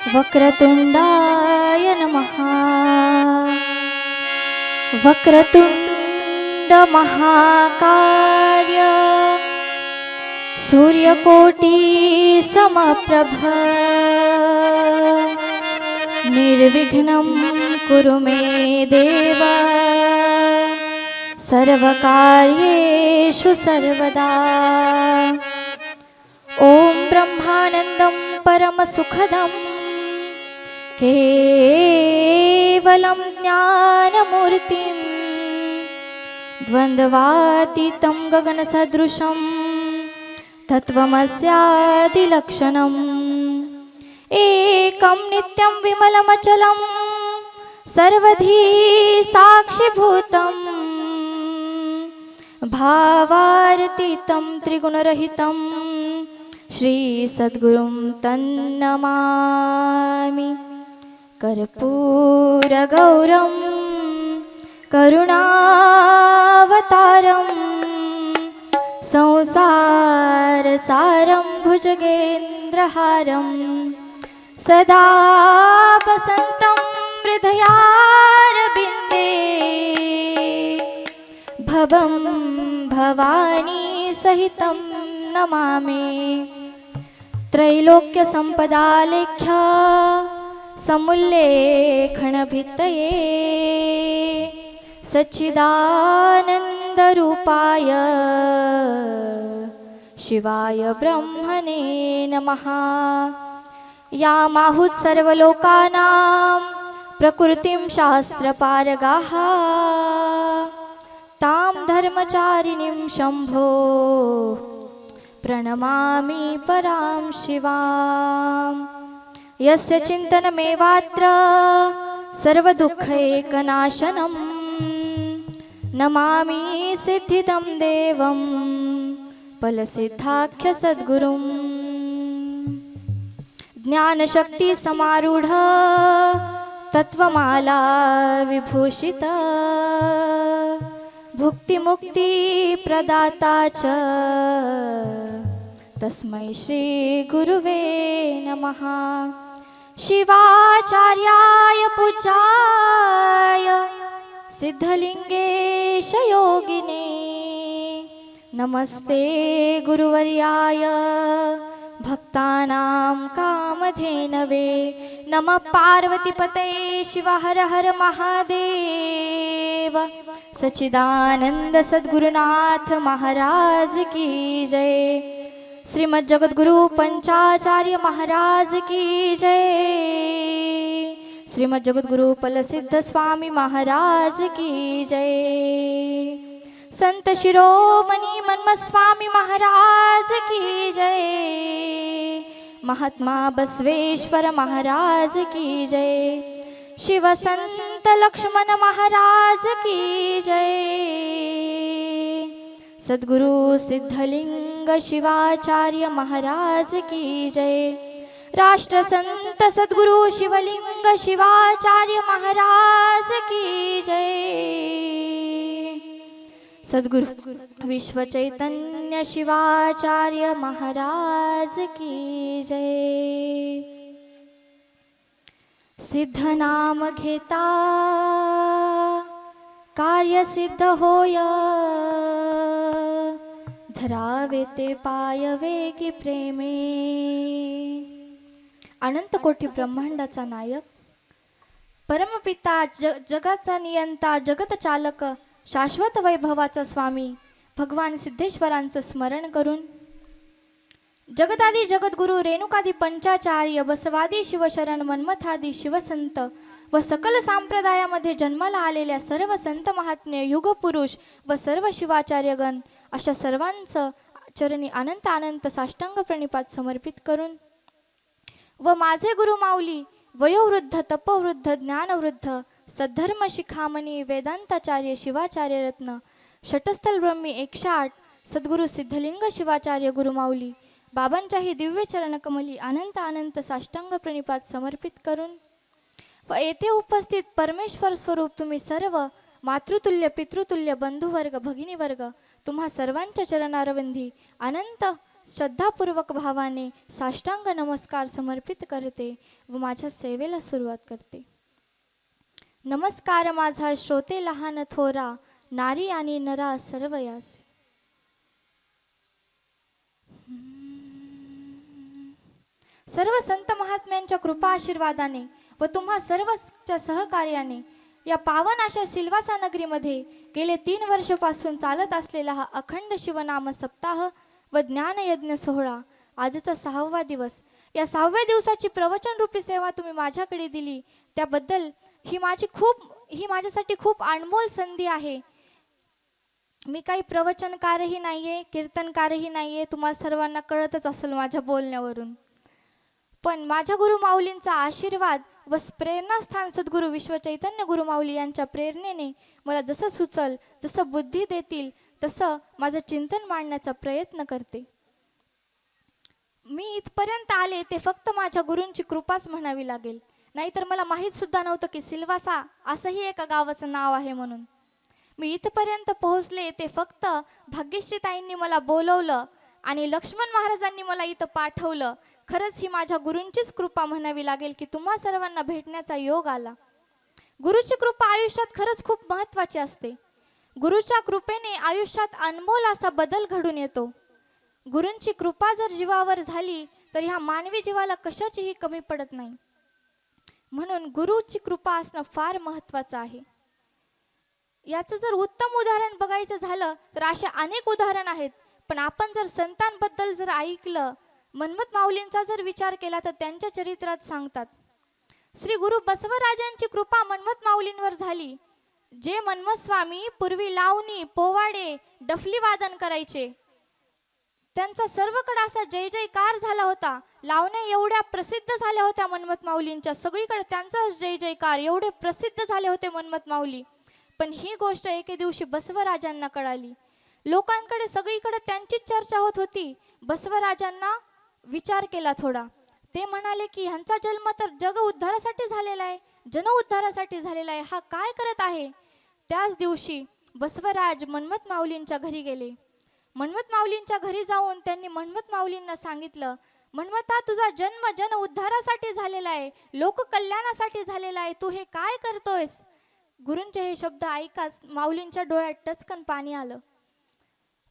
वक्रतुंडाय नमः। वक्रतुंड महाकाय सूर्यकोटि समप्रभ निर्विघ्नं कुरु मे देव सर्वकार्येषु सर्वदा। ॐ ब्रह्मानन्दं परमसुखदं केवलं ज्ञानमूर्तिं द्वन्द्वातीतं गगनसदृशं तत्त्वमस्यादिलक्षणम् एकं नित्यं विमलमचलं सर्वधी साक्षिभूतं भावातीतं त्रिगुणरहितं श्री सद्गुरुं तन्नमामि। कर्पूरगौरं करुणावतारं संसारसारं भुजगेन्द्रहारं सदा वसन्तं हृदयारविन्दे भवं भवानी सहितं नमामि। त्रैलोक्यसम्पदालेख्य समुल्लेखनभित्तये सच्चिदानन्दरूपाय शिवाय ब्रह्मणे नमः। यामाहुः सर्वलोकानां प्रकृतिं शास्त्रपारगाः तां धर्मचारिणीं शम्भो प्रणमामि परां शिवाम्। यस्य चिन्तनमेवात्र सर्वदुःखैकनाशनं नमामि सिद्धिदं देवं फलसिद्धाख्यसद्गुरुं। ज्ञानशक्तिसमारूढ तत्त्वमाला विभूषित भुक्तिमुक्तिप्रदाता च तस्मै श्रीगुरुवे नमः। शिवाचार्याय पूज्याय सिद्धलिंगेश योगिने नमस्ते गुरुवर्याय भक्तानां कामधेनवे। नमः पार्वतीपतये शिव हर हर महादेव। सच्चिदानंद सद्गुरुनाथ महाराज की जय। श्रीमद् जगद्गुरु पंचाचार्य महाराज की जय। श्रीमद् जगद्गुरु फलसिद्ध स्वामी महाराज की जय। संत शिरोमणि मन्मथ स्वामी महाराज की जय। महात्मा बसवेश्वर महाराज की जय। शिव संत लक्ष्मण महाराज की जय। सद्गुरु सिद्धलिंग शिवाचार्य महाराज की जय। राष्ट्र संत सद्गुरु शिवलिंग शिवाचार्य महाराज की जय। सद्गुरु विश्व चैतन्य शिवाचार्य महाराज की जय। सिद्ध नाम घेता कार्य सिद्ध होय धरावे ते पायवे की प्रेमे। अनंत कोटी ब्रह्मांडाचा नायक परमपिता जगाचा नियंता जगत चालक शाश्वत वैभवाचा स्वामी भगवान सिद्धेश्वरांचं स्मरण करून जगदादी जगद्गुरु रेणुकादी पंचाचार्य बसवादी शिवशरण मन्मथादी शिवसंत व सकल संप्रदायामध्ये जन्माला आलेल्या सर्व संत महात्म्य युगपुरुष व सर्व शिवाचार्यगण अशा सर्वांचं चरणी अनंत अनंत साष्टांग प्रणिपात समर्पित करून व माझे गुरु माऊली वयोवृद्ध तपवृद्ध ज्ञानवृद्ध सद्धर्म शिखामणी वेदांताचार्य शिवाचार्य रत्न षटस्थल ब्रह्मी 108 सद्गुरु सिद्धलिंग शिवाचार्य गुरुमाऊली बाबांच्याही दिव्य चरणकमली अनंत अनंत साष्टांग प्रणिपात समर्पित करून व येथे उपस्थित परमेश्वर स्वरूप तुम्ही सर्व मातृतुल्य पितृतुल्य बंधुवर्ग भगिनीवर्ग तुम्हा सर्वांच्या चरणारविंदी अनंत श्रद्धापूर्वक भावाने साष्टांग नमस्कार समर्पित करते व माझ्या सेवेला सुरुवात करते. नमस्कार माझा श्रोते लहान थोरा, नारी आणि नरा सर्वयास. सर्व संत महात्म्यांच्या कृपा आशीर्वादाने व तुम्हा सर्वच्या सहकार्याने या पावन अशा सिल्वासा नगरीमध्ये गेले 3 वर्षापासून चालत असलेला हा अखंड शिवनाम सप्ताह व ज्ञानयज्ञ सोहळा आजचा 6वा दिवस. या 6व्या दिवसाची प्रवचन रूपी सेवा तुम्ही माझ्याकडे दिली त्याबद्दल ही माझ्यासाठी खूप अनमोल संधी आहे. मी काही प्रवचनकारही नाहीये, कीर्तनकारही नाहीये, तुम्हा सर्वांना कळतच असेल माझ्या बोलण्यावरून. पण माझ्या गुरु माऊलींचा आशीर्वाद व प्रेरणास्थान सद्गुरू विश्व चैतन्य गुरु माऊली यांच्या प्रेरणेने मला जसं सुचल, जसं बुद्धी देतील तसं माझं चिंतन मांडण्याचा प्रयत्न करते. मी इथपर्यंत आले ते फक्त माझ्या गुरूंची कृपाच म्हणावी लागेल. नाहीतर मला माहीत सुद्धा नव्हतं की सिल्वासा असंही एका गावाचं नाव आहे म्हणून. मी इथपर्यंत पोहोचले ते फक्त भाग्यश्री ताईंनी मला बोलवलं आणि लक्ष्मण महाराजांनी मला इथं पाठवलं. खरंच ही माझ्या गुरूंचीच कृपा म्हणावी लागेल की तुम्हा सर्वांना भेटण्याचा योग आला. गुरुची कृपा आयुष्यात खरंच खूप महत्त्वाची असते. गुरुच्या कृपेने आयुष्यात अनमोल असा बदल घडून येतो. गुरूंची कृपा जर जीवावर झाली तर ह्या मानवी जीवाला कशाचीही कमी पडत नाही. म्हणून गुरुची कृपा असणं फार महत्त्वाचं आहे. याचं जर उत्तम उदाहरण बघायचं झालं तर अशा अनेक उदाहरण आहेत. पण आपण जर संतांबद्दल जर ऐकलं, मन्मथ माऊलींचा जर विचार केला तर त्यांच्या चरित्रात सांगतात, श्री गुरु बसवराजांची कृपा मन्मथ माऊलींवर झाली. जे मन्मथ स्वामी पूर्वी लावणी, पोवाडे, डफली वादन करायचे, त्यांचा सर्वकडे असा जय जयकार झाला होता. लावण्या एवढ्या प्रसिद्ध झाल्या होत्या मन्मथ माऊलींच्या, सगळीकडे त्यांचाच जय जयकार, एवढे प्रसिद्ध झाले होते मन्मथ माऊली. पण ही गोष्ट एके दिवशी बसवराजांना कळाली. लोकांकडे सगळीकडे त्यांचीच चर्चा होत होती. बसवराजांना विचार केला थोडा. ते म्हणाले की ह्यांचा जन्म तर जग उद्धारासाठी झालेला आहे, जन उद्धारासाठी झालेला आहे, हा काय करत आहे. त्याच दिवशी बसवराज मन्मथ माऊलींच्या घरी गेले. मन्मथ माऊलींच्या घरी जाऊन त्यांनी मन्मथ माऊलींना सांगितलं, मन्मथा तुझा जन्म जन उद्धारासाठी झालेला आहे, लोककल्याणासाठी झालेला आहे, तू हे काय करतोयस. गुरूंचे हे शब्द ऐकाच माऊलींच्या डोळ्यात टचकन पाणी आलं.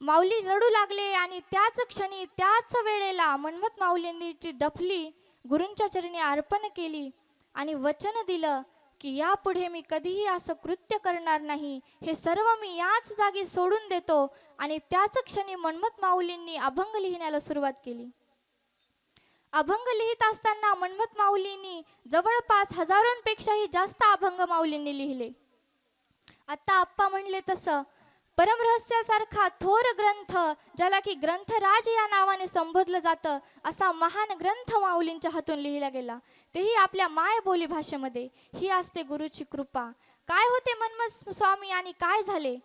माऊली रडू लागले आणि त्याच क्षणी त्याच वेळेला मन्मथ माऊलींनी ती डफली गुरूंच्या चरणी अर्पण केली आणि वचन दिलं की यापुढे मी कधीही असं कृत्य करणार नाही, हे सर्व मी याच जागी सोडून देतो. आणि त्याच क्षणी मन्मथ माऊलींनी अभंग लिहिण्याला सुरुवात केली. अभंग लिहित असताना मन्मथ माऊलींनी जवळपास हजारोंपेक्षाही जास्त अभंग माऊलींनी लिहिले. आता आप्पा म्हणले तसं परमरहस्यासारखा थोर ग्रंथ, ज्याला की ग्रंथराज या नावाने संबोधलं जातं, असा महान ग्रंथ माऊलींच्या हातून लिहिला गेला, तेही आपल्या मायबोली भाषेमध्ये. ही असते गुरुची कृपा. काय होते मन्मथ स्वामी आणि काय झाले.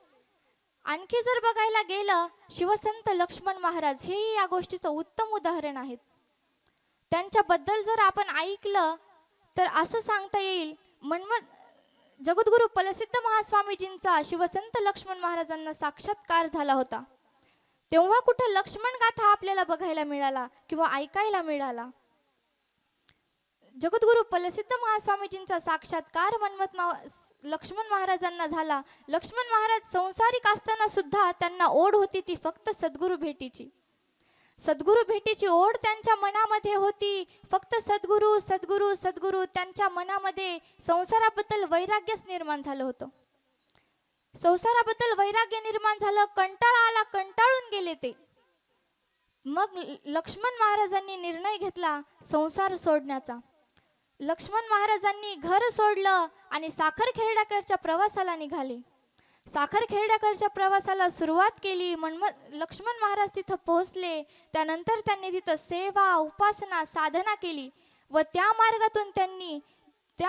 आणखी जर बघायला गेलं, शिवसंत लक्ष्मण महाराज हेही या गोष्टीचं उत्तम उदाहरण आहेत. त्यांच्याबद्दल जर आपण ऐकलं तर असं सांगता येईल, जगद्गुरु प्रसिद्ध महास्वामीजींचा शिवसंत लक्ष्मण महाराजांना साक्षात्कार झाला होता. तेव्हा कुठं लक्ष्मण गाथा आपल्याला बघायला मिळाला किंवा ऐकायला मिळाला. जगद्गुरु प्रसिद्ध महास्वामीजींचा साक्षात्कार लक्ष्मण महाराजांना झाला. लक्ष्मण महाराज संसारिक असताना सुद्धा त्यांना ओढ होती ती फक्त सद्गुरु भेटीची. सद्गुरु भेटीची ओढ त्यांच्या मनामध्ये होती. फक्त सद्गुरु सद्गुरु सद्गुरु. त्यांच्या मनामध्ये संसाराबद्दल वैराग्यच निर्माण झालं होतं. संसाराबद्दल वैराग्य निर्माण झालं, कंटाळा आला, कंटाळून गेले ते. मग लक्ष्मण महाराजांनी निर्णय घेतला संसार सोडण्याचा. लक्ष्मण महाराजांनी घर सोडलं आणि साखरखेर्ड्याकडच्या प्रवासाला निघाले. साखरखेर्ड्याकडच्या प्रवासाला सुरुवात केली. लक्ष्मण महाराज तिथं पोहोचले. त्यानंतर त्यांनी तिथं सेवा, उपासना, साधना केली व त्या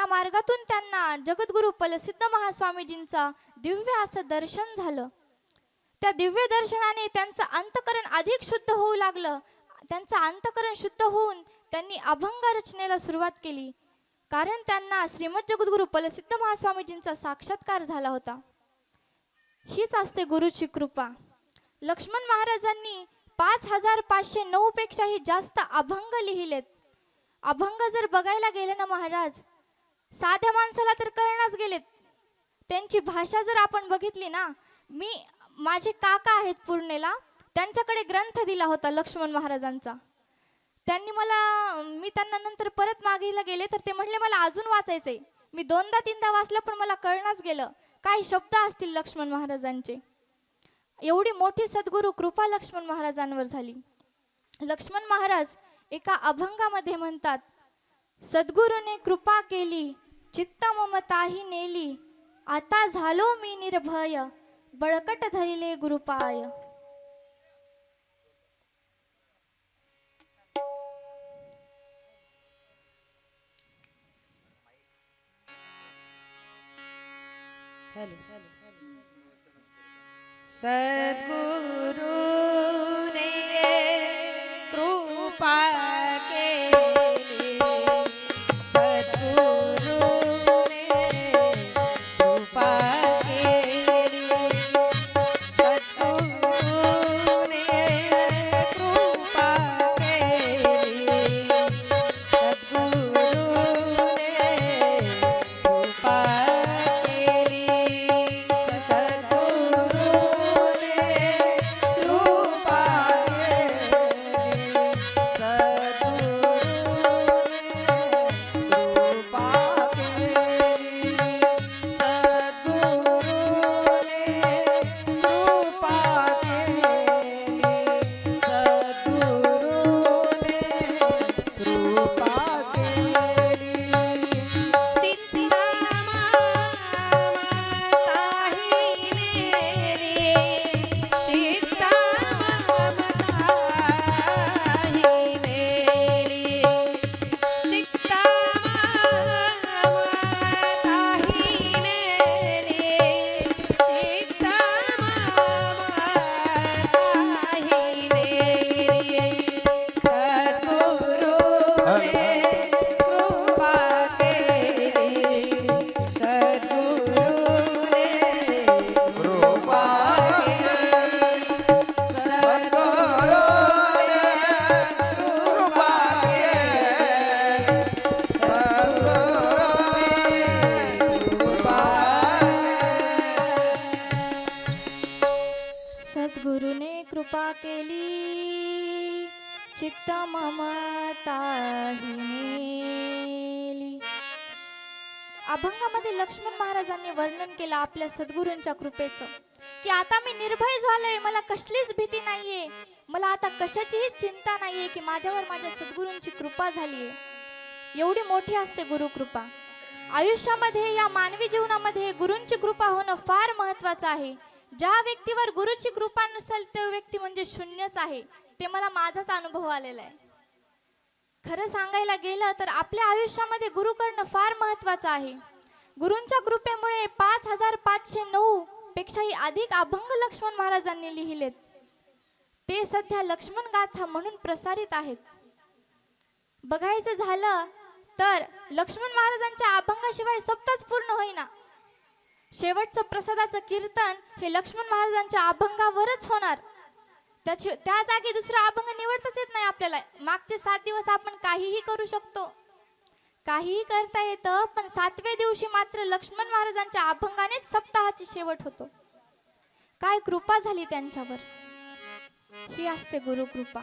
मार्गातून त्यांना जगद्गुरु प्रसिद्ध महास्वामीजींचा दिव्य असं दर्शन झालं. त्या दिव्य दर्शनाने त्यांचं अंतकरण अधिक शुद्ध होऊ लागलं. त्यांचं अंतकरण शुद्ध होऊन त्यांनी अभंग रचनेला सुरुवात केली, कारण त्यांना श्रीमद जगद्गुरु प्रसिद्ध महास्वामीजींचा साक्षात्कार झाला होता. हीच असते गुरुची कृपा. लक्ष्मण महाराजांनी 5509 पेक्षाही जास्त अभंग लिहिलेत. अभंग जर बघायला गेले ना महाराज, साध्या माणसाला तर कळणाच गेलेत. त्यांची भाषा जर आपण बघितली ना, माझे काका आहेत पूर्णेला, त्यांच्याकडे ग्रंथ दिला होता लक्ष्मण महाराजांचा. मी त्यांना नंतर परत मागायला गेले तर ते म्हणले मला अजून वाचायचंय. मी 2दा-3दा वाचलं पण मला कळणाच गेलं काय शब्द असतील लक्ष्मण महाराजांचे. एवढी मोठी सद्गुरु कृपा लक्ष्मण महाराजांवर झाली. लक्ष्मण महाराज एका अभंगामध्ये म्हणतात, सद्गुरूने कृपा केली, चित्त ममताही नेली, आता झालो मी निर्भय, बळकट धरिले गुरुपाय. सद्गुरुने कृपा केली, सद्गुरुने कृपा केली, सद्गुरुने कृपा केली, सद्गुरुने कृपा सद्गुरूने कृपा केली, चित्त ममताही नेली. अभंगामध्ये लक्ष्मण महाराजांनी वर्णन केलं आपल्या सद्गुरूंच्या कृपेचं, की आता मी निर्भय झालोय, मला कसलीच भीती नाहीये, मला आता कशाचीही चिंता नाहीये, की माझ्यावर माझ्या सद्गुरूंची कृपा झालीये. एवढी मोठी असते गुरुकृपा. आयुष्यामध्ये या मानवी जीवनामध्ये गुरूंची कृपा होणं फार महत्वाचं आहे. ज्या व्यक्तीवर गुरुची कृपा नसेल तो व्यक्ती म्हणजे शून्यच आहे. ते मला माझाच अनुभव आलेला आहे. खरं सांगायला गेलं तर आपल्या आयुष्यामध्ये गुरु करणं फार महत्वाचं आहे. गुरूंच्या कृपेमुळे 5509 पेक्षाही अधिक अभंग लक्ष्मण महाराजांनी लिहिलेत. ते सध्या लक्ष्मण गाथा म्हणून प्रसारित आहेत. बघायचं झालं तर लक्ष्मण महाराजांच्या अभंगाशिवाय सप्ताच पूर्ण होईना. शेवटचं प्रसादाचं कीर्तन हे लक्ष्मण महाराजांच्या अभंगावरच होणार. त्या जागी दुसरा अभंग निवडताच येत नाही आपल्याला. मागचे 7 दिवस आपण काहीही करू शकतो, काहीही करता येतं, पण 7व्या दिवशी मात्र लक्ष्मण महाराजांच्या अभंगानेच सप्ताहाची शेवट होतो. काय कृपा झाली त्यांच्यावर, ही असते गुरुकृपा.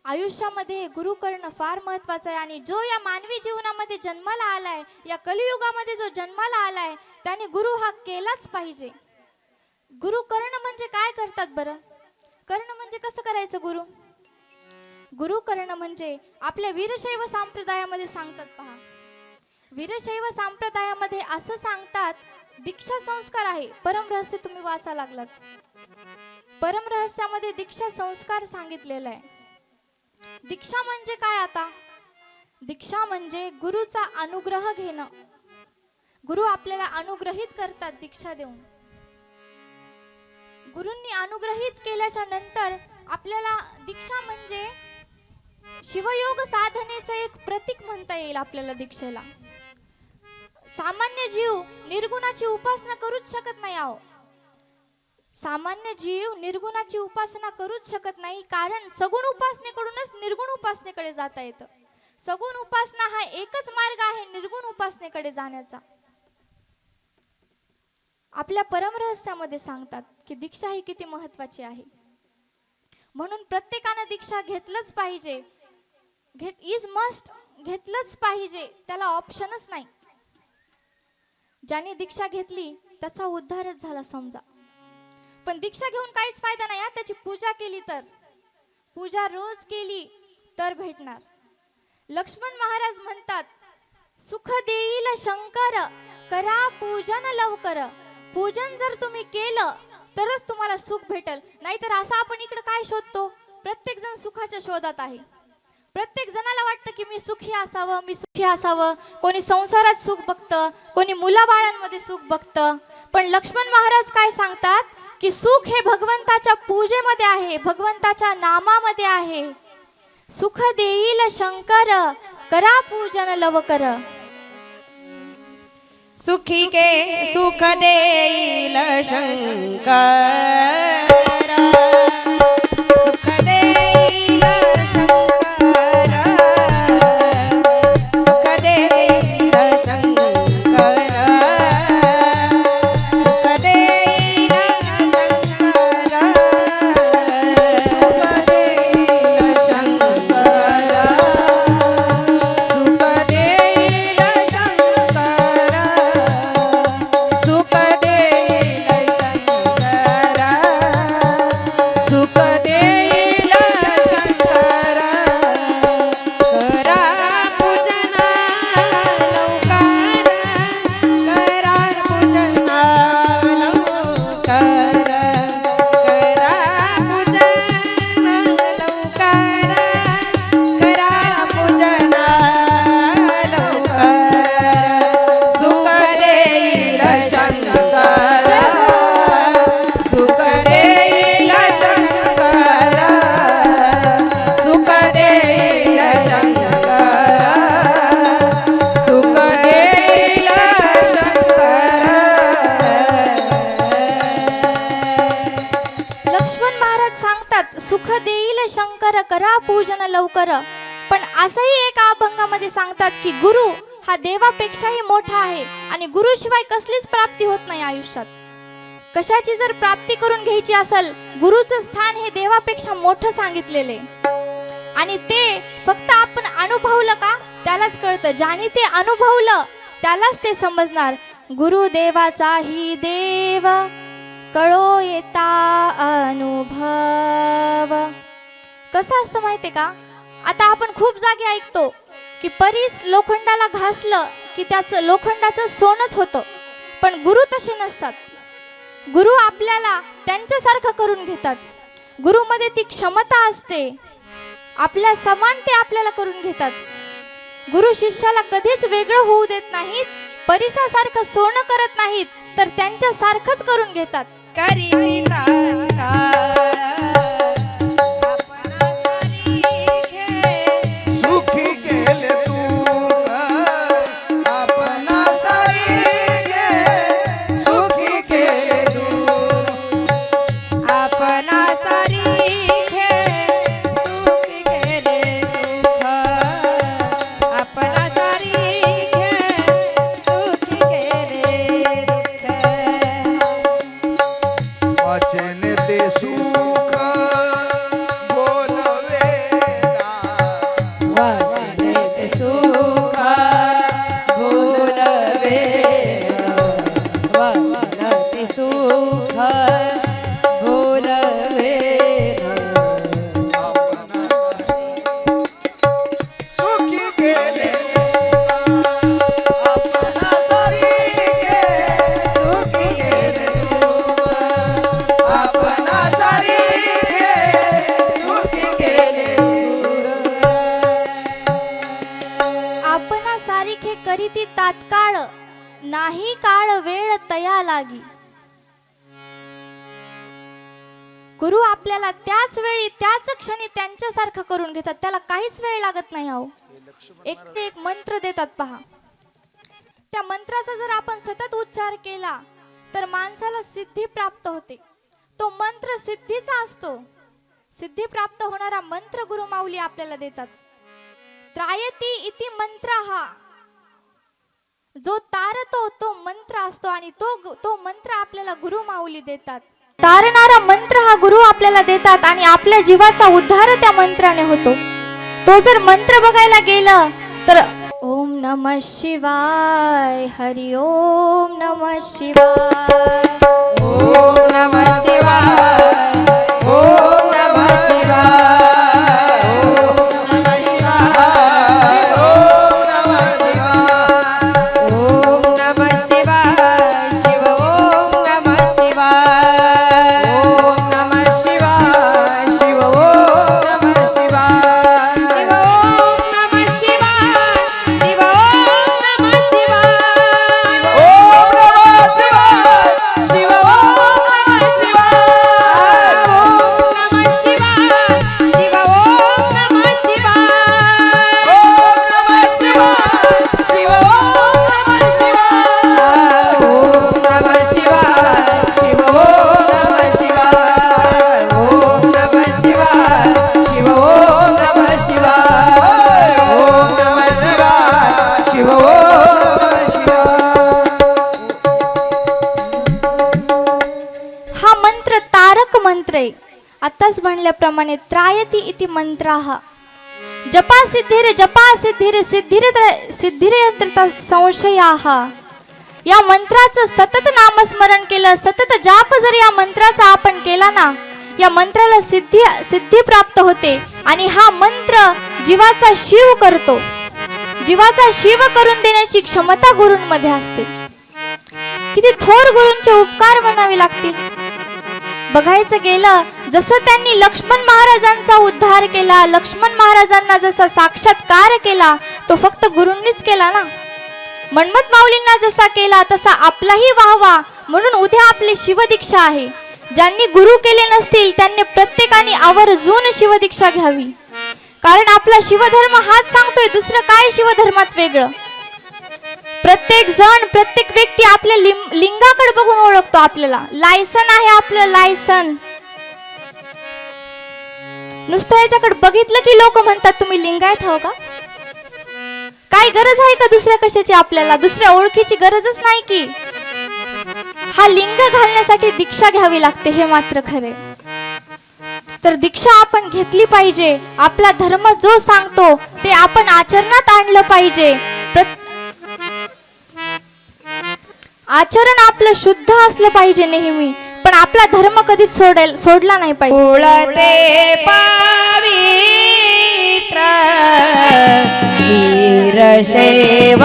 आयुष्यामध्ये गुरु करणं फार महत्वाचं आहे. आणि जो या मानवी जीवनामध्ये जन्माला आलाय, या कलियुगामध्ये जो जन्माला आलाय, त्याने गुरु हा केलाच पाहिजे. गुरु करणं म्हणजे काय करतात बरं? करणं म्हणजे कसं करायचं गुरु? गुरु करणं म्हणजे आपल्या वीरशैव संप्रदायामध्ये सांगतात पहा. वीरशैव संप्रदायामध्ये असं सांगतात, दीक्षा संस्कार आहे. परमरहस्य तुम्ही वाचा लागलात. परमरहस्यामध्ये दीक्षा संस्कार सांगितलेला आहे. दीक्षा म्हणजे काय? आता दीक्षा म्हणजे गुरुचा अनुग्रह घेणं. गुरु आपल्याला अनुग्रहित करतात दीक्षा देऊन. गुरूंनी अनुग्रहित केल्याच्या नंतर आपल्याला दीक्षा म्हणजे शिवयोग साधनेचं एक प्रतीक म्हणता येईल आपल्याला दीक्षेला. सामान्य जीव निर्गुणाची उपासना करूच शकत नाही आहो. सामान्य जीव निर्गुणाची उपासना करूच शकत नाही, कारण सगुण उपासनेकडूनच निर्गुण उपासनेकडे जाता येतं. सगुण उपासना हा एकच मार्ग आहे निर्गुण उपासनेकडे जाण्याचा. आपल्या परमरहस्यामध्ये सांगतात की दीक्षा ही किती महत्वाची आहे. म्हणून प्रत्येकाने दीक्षा घेतलंच पाहिजे. इज मस्ट, घेतलंच पाहिजे, त्याला ऑप्शनच नाही. ज्याने दीक्षा घेतली त्याचा उद्धारच झाला समजा. पण दीक्षा घेऊन काहीच फायदा नाही. त्याची पूजा केली तर, पूजा रोज केली तर भेटणार. लक्ष्मण महाराज म्हणतात, सुख देईल शंकर करा पूजन लवकर. पूजन जर तुम्ही केलं तरच तुम्हाला सुख भेटल. नाहीतर असं आपण इकडे काय शोधतो, प्रत्येक जण सुखाच्या शोधात आहे. प्रत्येक जणाला वाटतं की मी सुखी असावं, मी सुखी असावं. कोणी संसारात सुख बघतं, कोणी मुलाबाळांमध्ये सुख बघतं. पण लक्ष्मण महाराज काय सांगतात की सुख हे भगवंताच्या पूजेमध्ये आहे, भगवंताच्या नामामध्ये आहे. सुख देईल शंकर करा पूजन लवकर. सुखी के सुख देईल शंकर, सुख देईल शंकर, सुख देईल शंकर, सुख देईल शंकर, सुख देईल शंकर, सुख देईल शंकर, सुख देईल शंकर, सुख देईल शंकर. करा पूजना लवकर, करा पूजना लवकर, करा पूजना लवकर, करा पूजना लवकर. सुख देईल शंकर, सुख देईल शंकर, सुख देईल शंकर, सुख देईल शंकर. लक्ष्मण महाराज सांगतात सुख देईल शंकर करा पूजन लवकर. पण असंही एका अभंगामध्ये सांगतात की गुरु हा देवापेक्षाही मोठा आहे आणि गुरुशिवाय कसलीच प्राप्ती होत नाही आयुष्यात. कशाची जर प्राप्ती करून घ्यायची असेल, गुरुचं स्थान हे देवापेक्षा मोठं सांगितलेले. आणि ते फक्त आपण अनुभवलं का त्यालाच कळतं. ज्याने ते अनुभवलं त्यालाच ते समजणार. गुरुदेवाचाही देव कळो येता अनुभव. कसं असतं माहितीये का, आता आपण खूप जागी ऐकतो की परीस लोखंडाला घासलं की त्याचं लोखंडाचं सोनच होतं. पण गुरु तसे नसतात. गुरु आपल्याला त्यांच्यासारखं करून घेतात. गुरुमध्ये ती क्षमता असते, आपल्या समान ते आपल्याला करून घेतात. गुरु शिष्याला कधीच वेगळं होऊ देत नाहीत. परिसासारखं सोनं करत नाहीत, तर त्यांच्यासारखंच करून घेतात. करीती तात्काळ आपणा सारिखे, सुखी केले तू आपणा सारिखे, सुखी केले तू आपणा सारिखे, सुखी केले दुःख, आपणा सारिखे, सुखी केले दुःख. वाचन ते सुख बोलवे ना, वाचने ते सुख बोलवे, वाचने ते सुख बोलवे. आपणा सुखी केले आपणा सारिखे, सुखी केले तू आपणा सारिखे, सुखी केले आपणा सारिखे करीती तात्काळ नाही काळ वेळ तया लागी. गुरु आपल्याला त्याच वेळी त्याच क्षणी त्यांच्यासारखं करून घेतात. त्याला काहीच वेळ लागत नाही. अहो, एक ते एक मंत्र देतात पहा. त्या मंत्राचा जर आपण सतत उच्चार केला तर माणसाला सिद्धी प्राप्त होते. तो मंत्र सिद्धीचा असतो. सिद्धी प्राप्त होणारा मंत्र गुरु माऊली आपल्याला देतात. त्रायती इति मंत्र हा जो तारतो तो मंत्र असतो आणि तो मंत्र आपल्याला गुरु माऊली देतात. तारणारा मंत्र हा गुरु आपल्याला देतात आणि आपल्या जीवाचा उद्धार त्या मंत्राने होतो. तो जर मंत्र बघायला गेलं तर ओम नमः शिवाय, हरि ओम नमः शिवाय. ओम नमः शिवाय, ओम नमः शिवाय, ओम नमः शिवाय, ओम नमः शिवाय. ओम नमः शिवाय, शिव ओम नमः शिवाय, ओम नमः शिवाय. शिव ओम नमः शिवाय. शिव ओम नमः शिवाय, शिव ओम नमः शिवाय, ओम नमः शिवाय. शिव ओम नमः शिवाय. ओम नमः शिवाय, शिव ओम नमः शिवाय, ओम नमः शिवाय. शिव ओम नमः शिवाय. ओम नमः शिवाय, शिव ओम नमः शिवाय, ओम नमः शिवाय, शिव ओम नमः शिवाय, ओम नमः शिवाय. शिव ओम नमः शिवाय. हा मंत्र तारक मंत्र आहे. आताच म्हणल्याप्रमाणे त्रायती इति मंत्राः जपा सिद्धिर सिद्धिरयंत्र संशयाः. या मंत्राचं सतत नामस्मरण केलं, सतत जाप जर या मंत्राचा आपण केला ना, या मंत्राला सिद्धी प्राप्त होते आणि हा मंत्र जीवाचा शिव करतो. जीवाचा शिव करून देण्याची क्षमता गुरूंमध्ये असते. किती थोर गुरूंचे उपकार म्हणावे लागतील. बघायचं गेलं जसं त्यांनी लक्ष्मण महाराजांचा उद्धार केला, लक्ष्मण महाराजांना जसा साक्षात्कार केला तो फक्त गुरूंनीच केला ना. मन्मथ माऊलींना जसा केला तसा आपलाही व्हावा म्हणून उद्या आपली शिवदीक्षा आहे. ज्यांनी गुरु केले नसतील त्यांनी प्रत्येकाने आवर्जून शिवदीक्षा घ्यावी. कारण आपला शिवधर्म हाच सांगतोय, दुसरं काय शिवधर्मात वेगळं. प्रत्येक जण प्रत्येक व्यक्ती आपल्या लिंगाकडे बघून ओळखतो. आपल्याला लायसन आहे, आपलं लायसन. नुसतं याच्याकडे बघितलं की लोक म्हणतात तुम्ही लिंगायत हो का. काय गरज आहे का दुसऱ्या कशाची. आपल्याला दुसऱ्या ओळखीची गरजच नाही की. हा लिंग घालण्यासाठी दीक्षा घ्यावी लागते हे मात्र खरे. तर दीक्षा आपण घेतली पाहिजे. आपला धर्म जो सांगतो ते आपण आचरणात आणलं पाहिजे. आचरण आपलं शुद्ध असलं पाहिजे नेहमी, पण आपला धर्म कधीच सोडला नाही पाहिजे. उळते पवित्र वीरशैव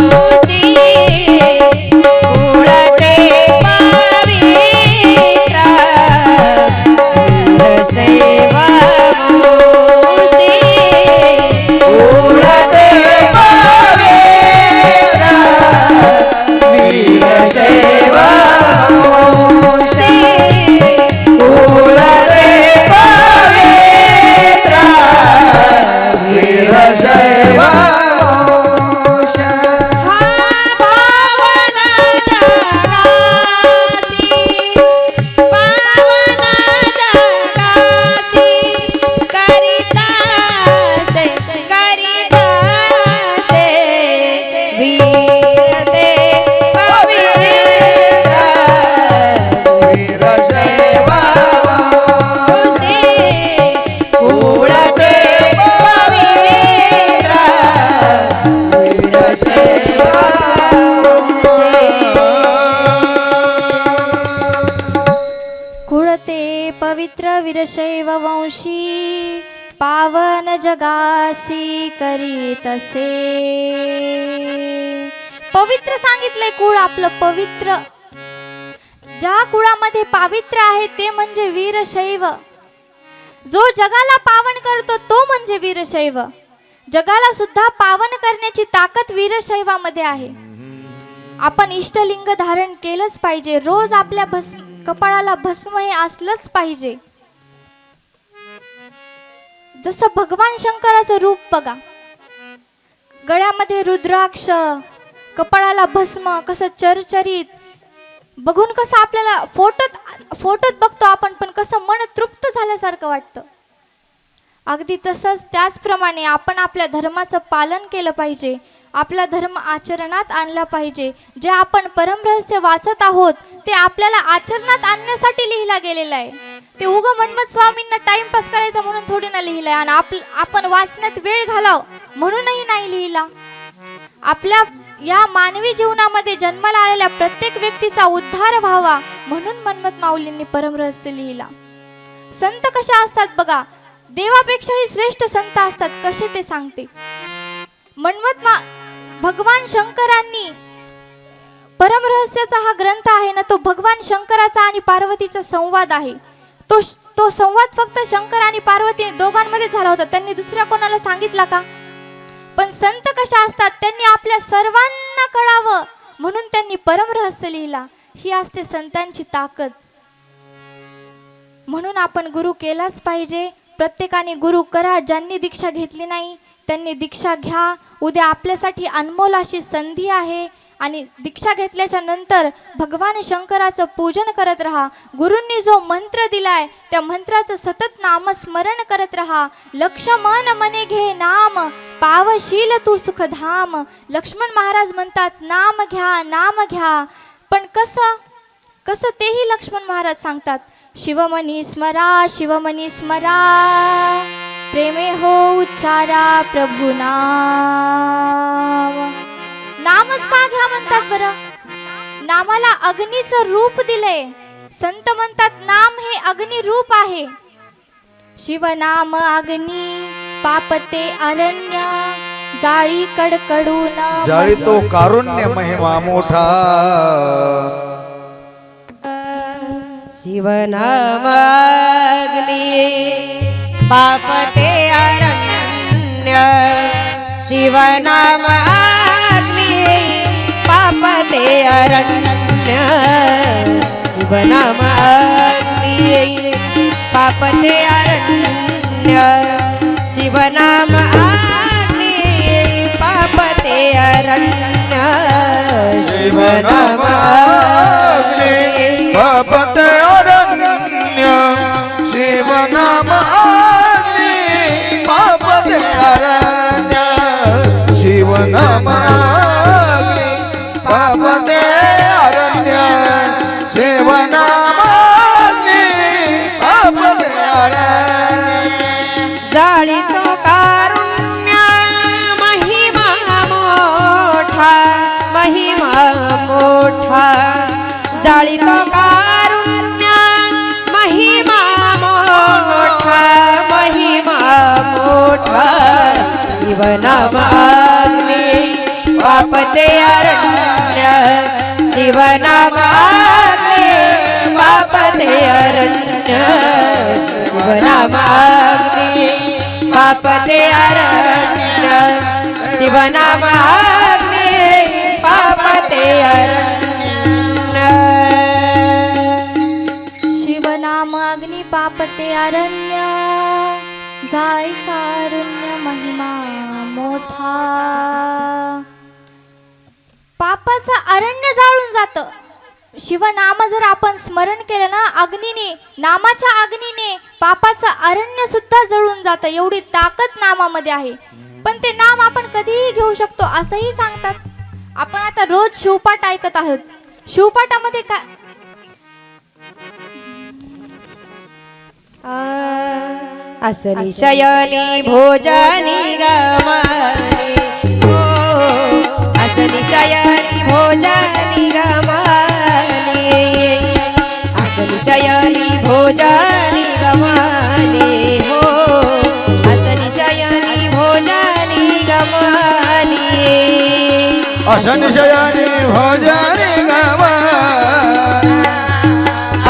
मूर्ती, उळते पवित्र वीरशैव मूर्ती, उडते पवित्र वीरशैव मूर्ती. उडते पवित्र वीरशैव मूर्ती. हा पावन जगासी, पावन जगासी, करितासे वीर ते पवित्र वीरशैव मूर्ती, उडते पवित्र वीरशैव कुळते पवित्र वीरशैव वंशी, पावन जगासी करीतसे. पवित्र सांगितलंय कुळ आपलं पवित्र. ज्या कुळामध्ये पावित्र्य आहे ते म्हणजे वीरशैव. जो जगाला पावन करतो तो म्हणजे वीरशैव. जगाला सुद्धा पावन करण्याची ताकद वीरशैवामध्ये आहे. आपण इष्टलिंग धारण केलंच पाहिजे. रोज आपल्या कपाळाला भस्म हे असलंच पाहिजे. जसं भगवान शंकराचं रूप बघा, गळ्यामध्ये रुद्राक्ष, कपाळाला भस्म, कसं चरचरीत बघून कसं आपल्याला फोटोत बघतो आपण, पण कसं मन तृप्त झाल्यासारखं वाटतं. अगदी तसंच त्याचप्रमाणे आपण आपल्या धर्माचं पालन केलं पाहिजे, आपला धर्म आचरणात आणला पाहिजे. जे आपण परमरहस्य वाचत आहोत ते आपल्याला आचरणात आणण्यासाठी लिहिला गेलेला आहे. ते उगं मन्मथ स्वामींना टाइमपास करायचा म्हणून थोडी ना लिहिलंय, आणि आपण वाचण्यात वेळ घालाव म्हणूनही नाही लिहिला. आपल्या या मानवी जीवनामध्ये जन्माला आलेल्या प्रत्येक व्यक्तीचा उद्धार व्हावा म्हणून मन्मथ माऊलींनी परमरहस्य लिहिला. संत कशा असतात बघा, देवापेक्षाही श्रेष्ठ संत असतात. कसे ते सांगते. भगवान शंकरांनी परमरहस्याचा हा ग्रंथ आहे ना, तो भगवान शंकराचा आणि पार्वतीचा संवाद आहे. तो संवाद फक्त शंकर आणि पार्वती दोघांमध्ये झाला होता, त्यांनी दुसऱ्या कोणाला सांगितला का? पण संत कशा असतात, त्यांनी आपल्या सर्वांना कळावं म्हणून त्यांनी परमरहस्य लिहिला. ही असते संतांची ताकद. म्हणून आपण गुरु केलाच पाहिजे. प्रत्येकाने गुरु करा. ज्यांनी दीक्षा घेतली नाही त्यांनी दीक्षा घ्या. उद्या आपल्यासाठी अनमोल अशी संधी आहे. आणि दीक्षा घेतल्याच्या नंतर भगवान शंकराचं पूजन करत राहा. गुरूंनी जो मंत्र दिलाय त्या मंत्राचं सतत नामस्मरण करत राहा. लक्ष मन मने घे नाम, पावशील तू सुखधाम. लक्ष्मण महाराज म्हणतात नाम घ्या. पण कसं तेही लक्ष्मण महाराज सांगतात. शिवमनी स्मरा, प्रेमे हो उच्चारा प्रभु नाम. नामच का घ्या म्हणतात बरं? नामाला अग्नीचं रूप दिलंय. संत म्हणतात नाम हे अग्नी रूप आहे. शिवनाम अग्नी पापते अरण्य, जाळी कडकडून जाळी तो कारुण्य महिमा मोठा. शिवनामाग्नी पापते अरण्य, शिवनामाग्नी पापते अरण्य, शिवनामाग्नी पापते अरण्य, शिवनामाग्नी पापते अरण्य, शिवनामाग्नी पापते अरण्य, शिवनामाग्नी पापते अरण्य, शिवनामाग्नी पापते अरण्य, शिवनामाग्नी पापते अरण्य. जाळी तो कारुण्य महिमा मोठा, महिमा मोठा, जाळी तो कारुण्य महिमा मोठा, महिमा मोठा, शिवनामाग्नी पापते अरण्य, शिवनामाग्नी पापते अरण्य, शिवनामाग्नी पापते अरण्य, शिवनामाग्नी पापते अरण्य. शिवनाम अग्नि पापते अरण्य, जाय कारुण्य महिमा मोठा. पापाचं अरण्य जाळून जातं. शिवनाम जर आपण स्मरण केलं ना, अग्नीने, नामाच्या अग्नीने पापाचं अरण्य सुद्धा जळून जातं. एवढी ताकद नामामध्ये आहे. पण ते नाम आपण कधीही घेऊ शकतो असंही सांगतात. आपण आता रोज शिवपाठ ऐकत आहोत. शिवपाठामध्ये काय असनी शयनी भोजनी गमाने, हो असनी शयनी भोजनी गमाने, असनी शयनी भोजनी गमाने, हो असनी शयनी भोजनी गमाने, अशन शयानी भोजनी गमानी,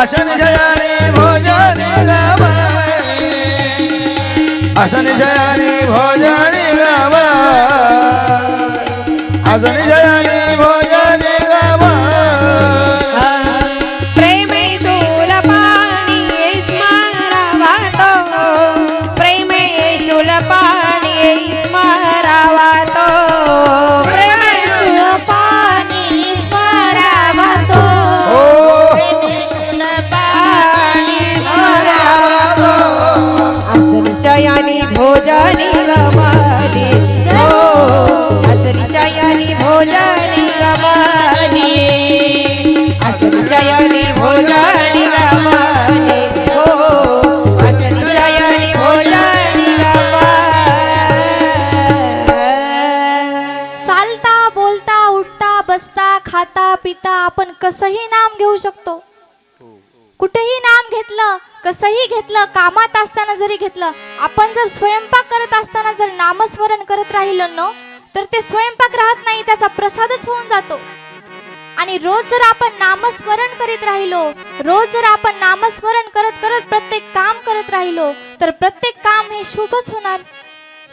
अशन शयानी भोजनी गमानी, अशन शयानी भोजनी गमानी, अशन शयानी भोजनी गमानी. प्रेमे शूलपाणी स्मरावातो, प्रेमे शूलपाणी स्मरावातो, प्रेमे शूलपाणी स्मरावातो, ओ पिता आपण कसंही नाम घेऊ शकतो. कुठेही नाम घेतलं, कसंही घेतलं, कामात असताना जरी घेतलं, आपण जर स्वयंपाक करत असताना जर नामस्मरण करत राहिलो ना, तर ते स्वयंपाक राहत नाही, त्याचा प्रसादच होऊन जातो. आणि रोज जर आपण नामस्मरण करीत राहिलो, रोज जर आपण नामस्मरण करत करत प्रत्येक काम करत राहिलो, तर प्रत्येक काम हे शुभच होणार.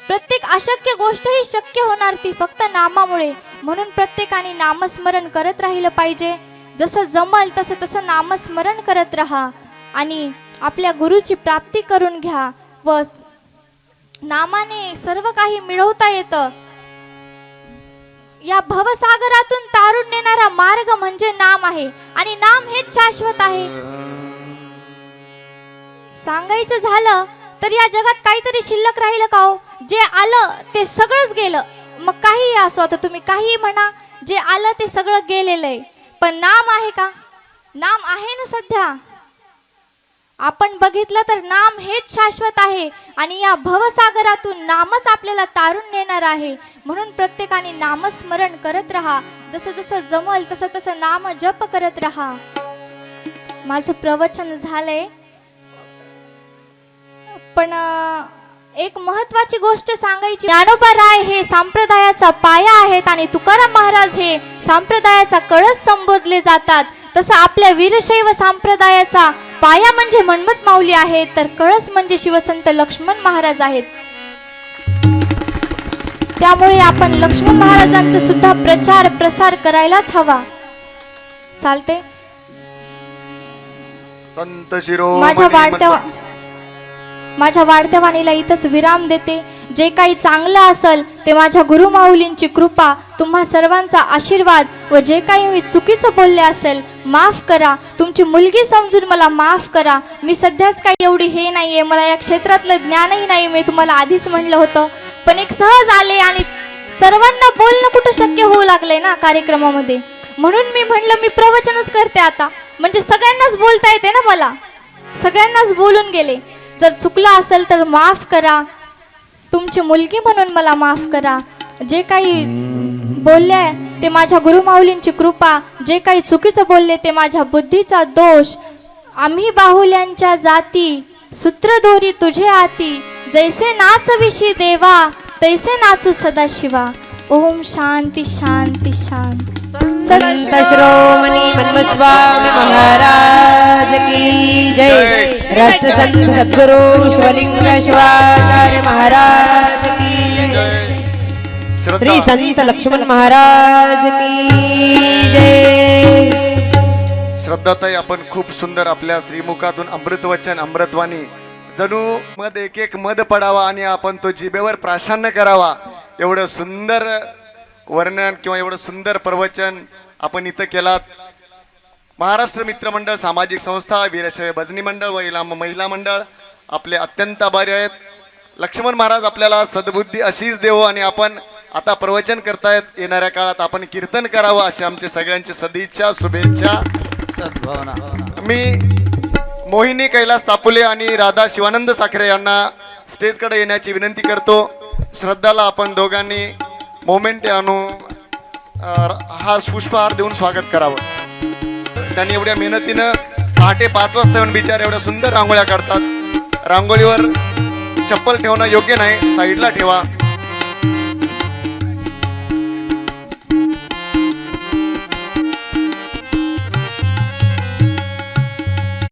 प्रत्येक अशक्य गोष्ट ही शक्य होणार, ती फक्त नामामुळे. म्हणून प्रत्येकाने नामस्मरण करत राहिलं पाहिजे. जसं जमल तसं तसं नामस्मरण करत राहा आणि आपल्या गुरुची प्राप्ती करून घ्या. व नामाने सर्व काही मिळवता येतं. या भवसागरातून तारून नेणारा मार्ग म्हणजे नाम आहे आणि नाम हेच शाश्वत आहे. सांगायचं झालं तर या जगात काहीतरी शिल्लक राहिलं का हो? जे आलं ते सगळंच गेलं. मग काही असो, आता तुम्ही काही म्हणा, जे आलं ते सगळं गेलेलं आहे. पण नाम आहे का? नाम आहे ना सध्या. आपण बघितलं तर नाम हेच शाश्वत आहे आणि या भवसागरातून नामच आपल्याला तारून नेणार आहे. म्हणून प्रत्येकाने नामस्मरण करत राहा. जसं जसं जमल तसं तसं नाम जप करत राहा. माझं प्रवचन झालंय, पण एक महत्वाची गोष्ट सांगायची. ज्ञानोबा राय हे संप्रदायाचा पाया आहेत आणि तुकाराम महाराज हे संप्रदायाचा कळस संबोधले जातात. तसं आपल्या वीरशैव संप्रदायाचा पाया म्हणजे मन्मथ माऊली आहेत, तर कळस म्हणजे शिवसंत लक्ष्मण महाराज आहेत. त्यामुळे आपण लक्ष्मण महाराजांचा सुद्धा प्रचार प्रसार करायलाच हवा. चालते. संत शिरोमणी माझ्या वाढत्या वाणीला इथंच विराम देते. जे काही चांगलं असेल ते माझ्या गुरुमाऊलींची कृपा, तुम्हा सर्वांचा आशीर्वाद, व जे काही मी चुकीचं बोलले असेल माफ करा. तुमची मुलगी समजून मला माफ करा. मी सध्याच काही एवढी हे नाहीये, मला या क्षेत्रातलं ज्ञानही नाही. मी तुम्हाला आधीच म्हणलं होतं, पण एक सहज आले आणि सर्वांना बोलणं कुठं शक्य होऊ लागलंय ना कार्यक्रमामध्ये. म्हणून मी म्हणलं मी प्रवचनच करते आता, म्हणजे सगळ्यांनाच बोलता येते ना. मला सगळ्यांनाच बोलून गेले. जर चुकलं असेल तर माफ करा. तुमची मुलगी म्हणून मला माफ करा. जे काही बोलले ते माझ्या गुरुमाऊलींची कृपा, जे काही चुकीचं बोलले ते माझ्या बुद्धीचा दोष. आम्ही बाहुल्यांच्या जाती, सूत्रधोरी तुझे आती, जैसे नाचविशी देवा तैसे नाचू सदाशिवा. ओम शांती शांती शांती. संत श्रोमणी मन्मथ स्वामी महाराज की जय. राष्ट्रसंत सद्गुरु शिवलिंग शिवाचार्य महाराज की जय. श्री संत लक्ष्मण महाराज की जय. श्रद्धाताई, आपण खूप सुंदर आपल्या श्रीमुखातून अमृतवचन, अमृतवाणी, जणू मध एक एक मध पडावा आणि आपण तो जिभेवर प्राशान्य करावा, एवढं सुंदर वर्णन किंवा एवढं सुंदर प्रवचन आपण इथं केलात. महाराष्ट्र मित्रमंडळ, सामाजिक संस्था, वीरशैव भजनी मंडळ व महिला मंडळ आपले अत्यंत आभारी आहेत. लक्ष्मण महाराज आपल्याला सद्बुद्धी अशीच देव आणि आपण आता प्रवचन करतायत, येणाऱ्या काळात आपण कीर्तन करावं अशी आमची सगळ्यांची सदिच्छा, शुभेच्छा, सद्भावना. मी मोहिनी कैलास सापुले आणि राधा शिवानंद साखरे यांना स्टेजकडे येण्याची विनंती करतो. श्रद्धाला आपण दोघांनी मोमेंट आणू हार पुष्पहार देऊन स्वागत करावं. त्यांनी एवढ्या मेहनतीनं पहाटे 5 वाजता येऊन बिचार एवढ्या सुंदर रांगोळ्या काढतात. रांगोळीवर चप्पल ठेवणं योग्य नाही, साईडला ठेवा.